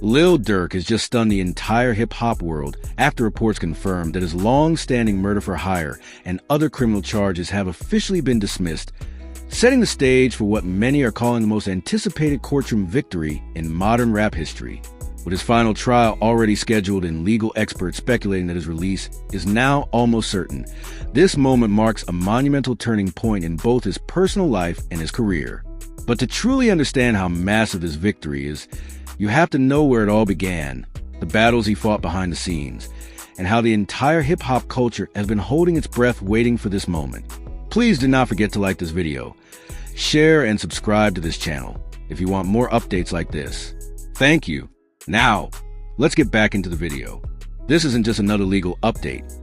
Lil Durk has just stunned the entire hip-hop world after reports confirmed that his long-standing murder for hire and other criminal charges have officially been dismissed, setting the stage for what many are calling the most anticipated courtroom victory in modern rap history. With his final trial already scheduled and legal experts speculating that his release is now almost certain, this moment marks a monumental turning point in both his personal life and his career. But to truly understand how massive this victory is, you have to know where it all began, the battles he fought behind the scenes, and how the entire hip-hop culture has been holding its breath waiting for this moment. Please do not forget to like this video, share and subscribe to this channel if you want more updates like this. Thank you. Now, let's get back into the video. This isn't just another legal update.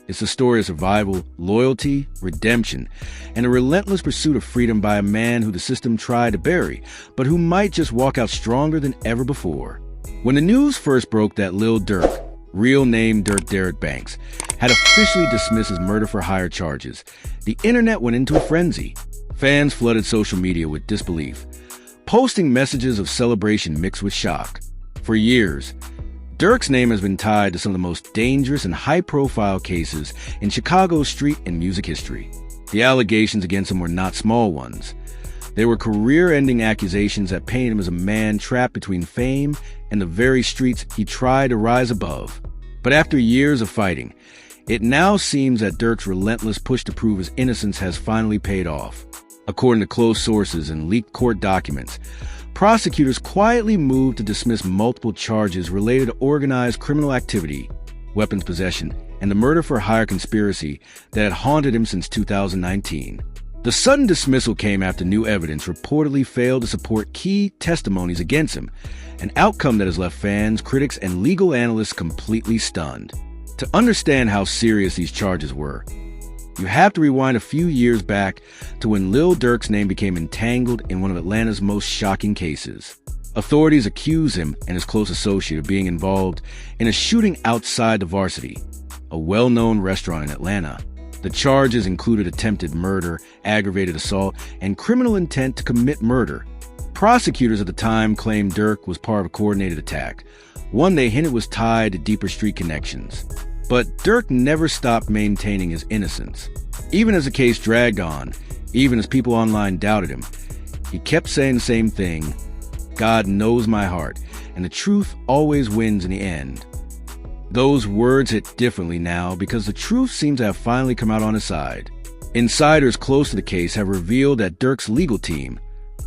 It's a story of survival, loyalty, redemption, and a relentless pursuit of freedom by a man who the system tried to bury, but who might just walk out stronger than ever before. When the news first broke that Lil Durk, real name Dirk Derek Banks, had officially dismissed his murder for hire charges, the internet went into a frenzy. Fans flooded social media with disbelief, posting messages of celebration mixed with shock. For years, Durk's name has been tied to some of the most dangerous and high-profile cases in Chicago's street and music history. The allegations against him were not small ones. They were career-ending accusations that painted him as a man trapped between fame and the very streets he tried to rise above. But after years of fighting, it now seems that Durk's relentless push to prove his innocence has finally paid off. According to close sources and leaked court documents, prosecutors quietly moved to dismiss multiple charges related to organized criminal activity, weapons possession, and the murder for hire conspiracy that had haunted him since 2019. The sudden dismissal came after new evidence reportedly failed to support key testimonies against him, an outcome that has left fans, critics, and legal analysts completely stunned. To understand how serious these charges were, you have to rewind a few years back to when Lil Durk's name became entangled in one of Atlanta's most shocking cases. Authorities accuse him and his close associate of being involved in a shooting outside the Varsity, a well-known restaurant in Atlanta. The charges included attempted murder, aggravated assault, and criminal intent to commit murder. Prosecutors at the time claimed Durk was part of a coordinated attack, one they hinted was tied to deeper street connections. But Durk never stopped maintaining his innocence. Even as the case dragged on, even as people online doubted him, he kept saying the same thing: God knows my heart, and the truth always wins in the end. Those words hit differently now because the truth seems to have finally come out on his side. Insiders close to the case have revealed that Durk's legal team,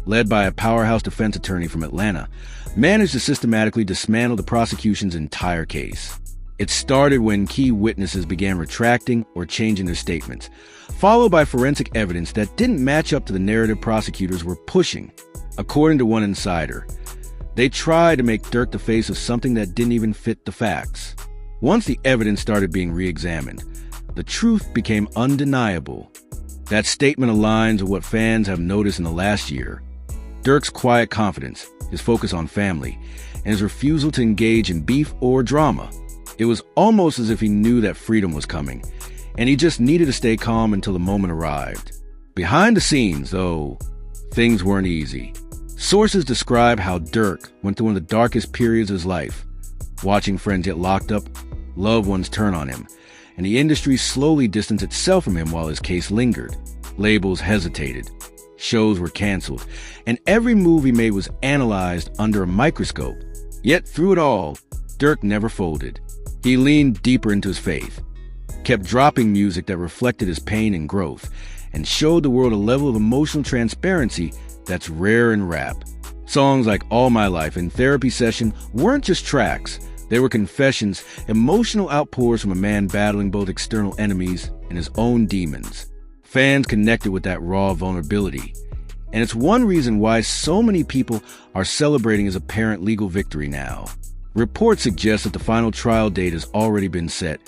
led by a powerhouse defense attorney from Atlanta, managed to systematically dismantle the prosecution's entire case. It started when key witnesses began retracting or changing their statements, followed by forensic evidence that didn't match up to the narrative prosecutors were pushing. According to one insider, they tried to make Durk the face of something that didn't even fit the facts. Once the evidence started being re-examined, the truth became undeniable. That statement aligns with what fans have noticed in the last year. Durk's quiet confidence, his focus on family, and his refusal to engage in beef or drama. It was almost as if he knew that freedom was coming, and he just needed to stay calm until the moment arrived. Behind the scenes, though, things weren't easy. Sources describe how Durk went through one of the darkest periods of his life, watching friends get locked up, loved ones turn on him, and the industry slowly distanced itself from him while his case lingered. Labels hesitated, shows were canceled, and every move he made was analyzed under a microscope. Yet through it all, Durk never folded. He leaned deeper into his faith, kept dropping music that reflected his pain and growth, and showed the world a level of emotional transparency that's rare in rap. Songs like All My Life and Therapy Session weren't just tracks. They were confessions, emotional outpours from a man battling both external enemies and his own demons. Fans connected with that raw vulnerability, and it's one reason why so many people are celebrating his apparent legal victory now. Reports suggest that the final trial date has already been set,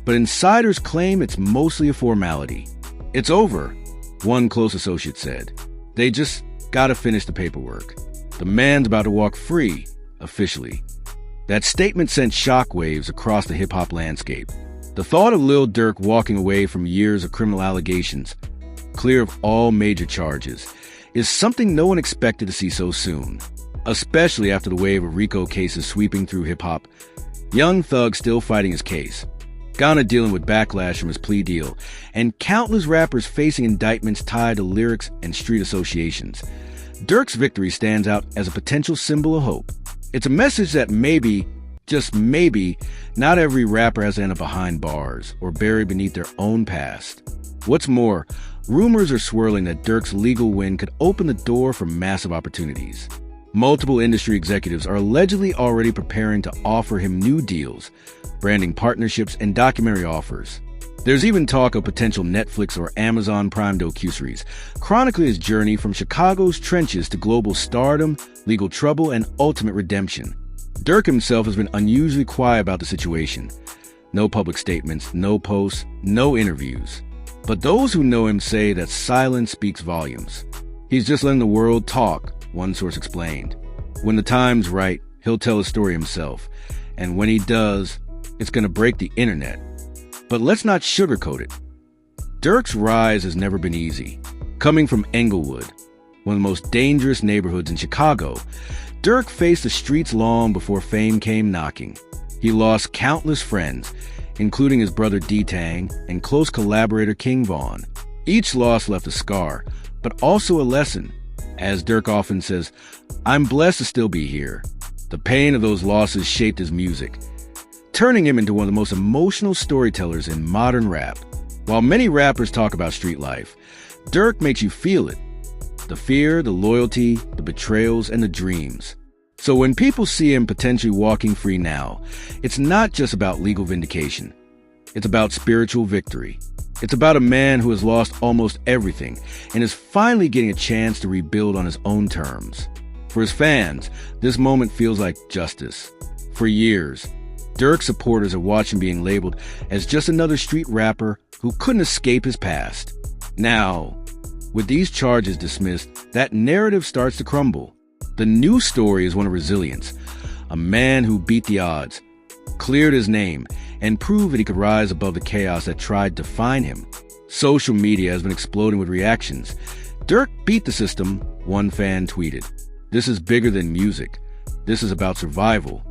but insiders claim it's mostly a formality. It's over, one close associate said. They just gotta finish the paperwork. The man's about to walk free, officially. That statement sent shockwaves across the hip-hop landscape. The thought of Lil Durk walking away from years of criminal allegations, clear of all major charges, is something no one expected to see so soon. especially after the wave of RICO cases sweeping through hip-hop. Young Thug still fighting his case, Ghana dealing with backlash from his plea deal, and countless rappers facing indictments tied to lyrics and street associations. Durk's victory stands out as a potential symbol of hope. It's a message that maybe, just maybe, not every rapper has to end up behind bars or buried beneath their own past. What's more, rumors are swirling that Durk's legal win could open the door for massive opportunities. Multiple industry executives are allegedly already preparing to offer him new deals, branding partnerships, and documentary offers. There's even talk of potential Netflix or Amazon Prime docuseries, chronicling his journey from Chicago's trenches to global stardom, legal trouble, and ultimate redemption. Durk himself has been unusually quiet about the situation. No public statements, no posts, no interviews. But those who know him say that silence speaks volumes. He's just letting the world talk, one source explained. When the time's right, he'll tell his story himself. And when he does, it's going to break the internet. But let's not sugarcoat it. Durk's rise has never been easy. Coming from Englewood, one of the most dangerous neighborhoods in Chicago, Durk faced the streets long before fame came knocking. He lost countless friends, including his brother D-Tang and close collaborator King Von. Each loss left a scar, but also a lesson. As Durk often says, "I'm blessed to still be here." The pain of those losses shaped his music, turning him into one of the most emotional storytellers in modern rap. While many rappers talk about street life, Durk makes you feel it. The fear, the loyalty, the betrayals, and the dreams. So when people see him potentially walking free now, it's not just about legal vindication. It's about spiritual victory. It's about a man who has lost almost everything and is finally getting a chance to rebuild on his own terms. For his fans, this moment feels like justice. For years, Durk supporters have watched him being labeled as just another street rapper who couldn't escape his past. Now, with these charges dismissed, that narrative starts to crumble. The new story is one of resilience. A man who beat the odds, cleared his name, and proved that he could rise above the chaos that tried to define him. Social media has been exploding with reactions. Durk beat the system, one fan tweeted. "This is bigger than music. This is about survival."